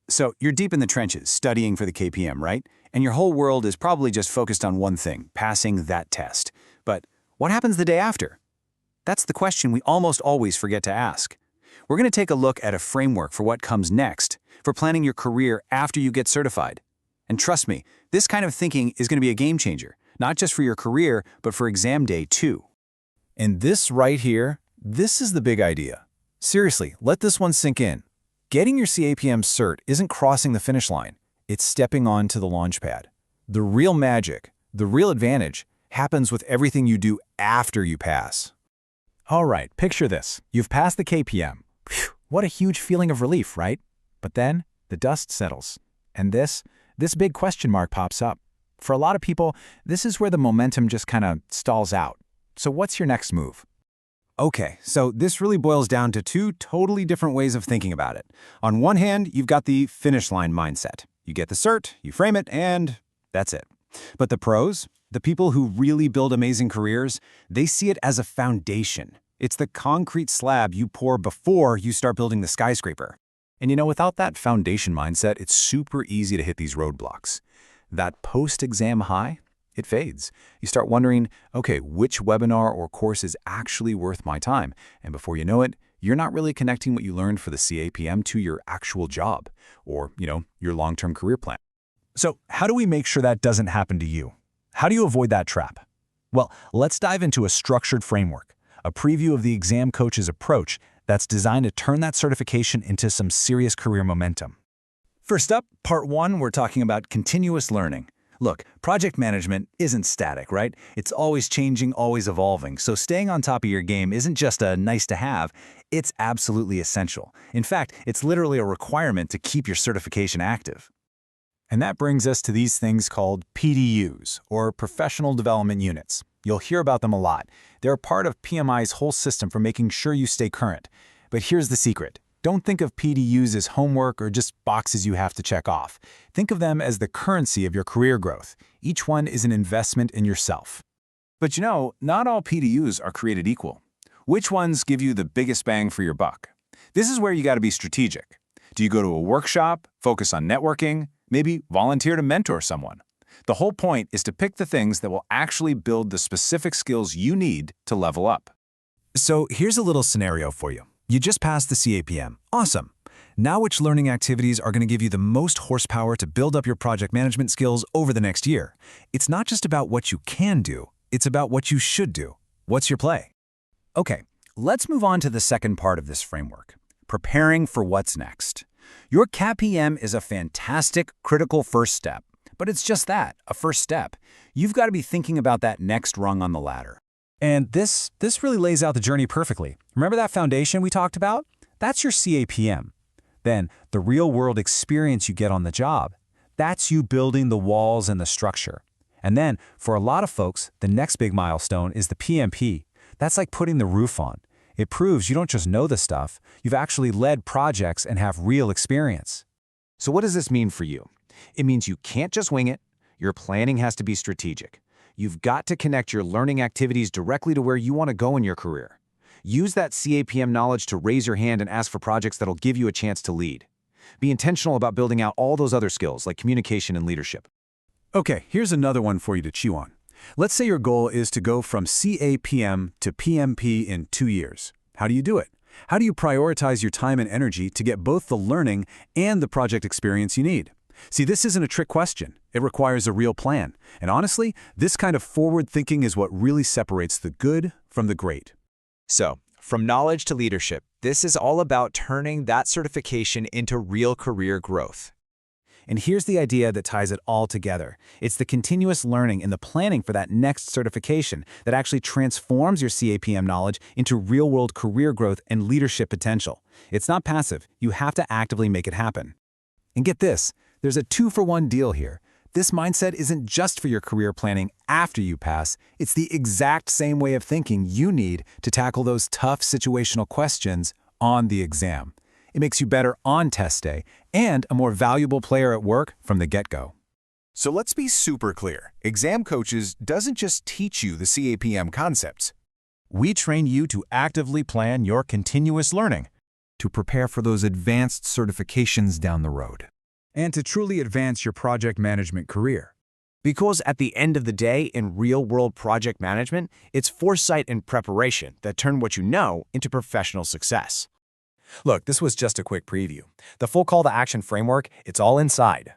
So you're deep in the trenches, studying for the KPM, right? And your whole world is probably just focused on one thing, passing that test. But what happens the day after? That's the question we almost always forget to ask. We're going to take a look at a framework for what comes next, for planning your career after you get certified. And trust me, this kind of thinking is going to be a game changer, not just for your career, but for exam day too. And this right here, this is the big idea. Seriously, let this one sink in. Getting your CAPM cert isn't crossing the finish line. It's stepping onto the Launchpad. The real magic, the real advantage, happens with everything you do after you pass. All right, picture this. You've passed the KPM. Phew, what a huge feeling of relief, right? But then the dust settles, and this big question mark pops up. For a lot of people, this is where the momentum just kind of stalls out. So what's your next move? Okay, so this really boils down to two totally different ways of thinking about it. On one hand, you've got the finish line mindset. You get the cert, you frame it, and that's it. But the pros, the people who really build amazing careers, they see it as a foundation. It's the concrete slab you pour before you start building the skyscraper. And without that foundation mindset, it's super easy to hit these roadblocks. That post-exam high, it fades. You start wondering, okay, which webinar or course is actually worth my time? And before you know it, you're not really connecting what you learned for the CAPM to your actual job or, your long-term career plan. So how do we make sure that doesn't happen to you? How do you avoid that trap? Well, let's dive into a structured framework, a preview of the exam coach's approach that's designed to turn that certification into some serious career momentum. First up, part one, we're talking about continuous learning. Look, project management isn't static, right? It's always changing, always evolving, so staying on top of your game isn't just a nice to have, it's absolutely essential. In fact, it's literally a requirement to keep your certification active. And that brings us to these things called PDUs, or Professional Development Units. You'll hear about them a lot. They're a part of PMI's whole system for making sure you stay current. But here's the secret. Don't think of PDUs as homework or just boxes you have to check off. Think of them as the currency of your career growth. Each one is an investment in yourself. But not all PDUs are created equal. Which ones give you the biggest bang for your buck? This is where you got to be strategic. Do you go to a workshop, focus on networking, maybe volunteer to mentor someone? The whole point is to pick the things that will actually build the specific skills you need to level up. So here's a little scenario for you. You just passed the CAPM. Awesome. Now which learning activities are going to give you the most horsepower to build up your project management skills over the next year? It's not just about what you can do, it's about what you should do. What's your play? Okay, let's move on to the second part of this framework, preparing for what's next. Your CAPM is a fantastic, critical first step, but it's just that, a first step. You've got to be thinking about that next rung on the ladder. And this really lays out the journey perfectly. Remember that foundation we talked about? That's your CAPM. Then the real-world experience you get on the job. That's you building the walls and the structure. And then, for a lot of folks, the next big milestone is the PMP. That's like putting the roof on. It proves you don't just know the stuff, you've actually led projects and have real experience. So what does this mean for you? It means you can't just wing it. Your planning has to be strategic. You've got to connect your learning activities directly to where you want to go in your career. Use that CAPM knowledge to raise your hand and ask for projects that'll give you a chance to lead. Be intentional about building out all those other skills like communication and leadership. Okay, here's another one for you to chew on. Let's say your goal is to go from CAPM to PMP in 2 years. How do you do it? How do you prioritize your time and energy to get both the learning and the project experience you need? See, this isn't a trick question. It requires a real plan. And honestly, this kind of forward thinking is what really separates the good from the great. So, from knowledge to leadership, this is all about turning that certification into real career growth. And here's the idea that ties it all together. It's the continuous learning and the planning for that next certification that actually transforms your CAPM knowledge into real-world career growth and leadership potential. It's not passive. You have to actively make it happen. And get this, there's a 2-for-1 deal here. This mindset isn't just for your career planning after you pass. It's the exact same way of thinking you need to tackle those tough situational questions on the exam. It makes you better on test day and a more valuable player at work from the get-go. So let's be super clear. Exam Coaches doesn't just teach you the CAPM concepts. We train you to actively plan your continuous learning to prepare for those advanced certifications down the road. and to truly advance your project management career. Because at the end of the day, in real-world project management, it's foresight and preparation that turn what you know into professional success. Look, this was just a quick preview. The full call to action framework, it's all inside.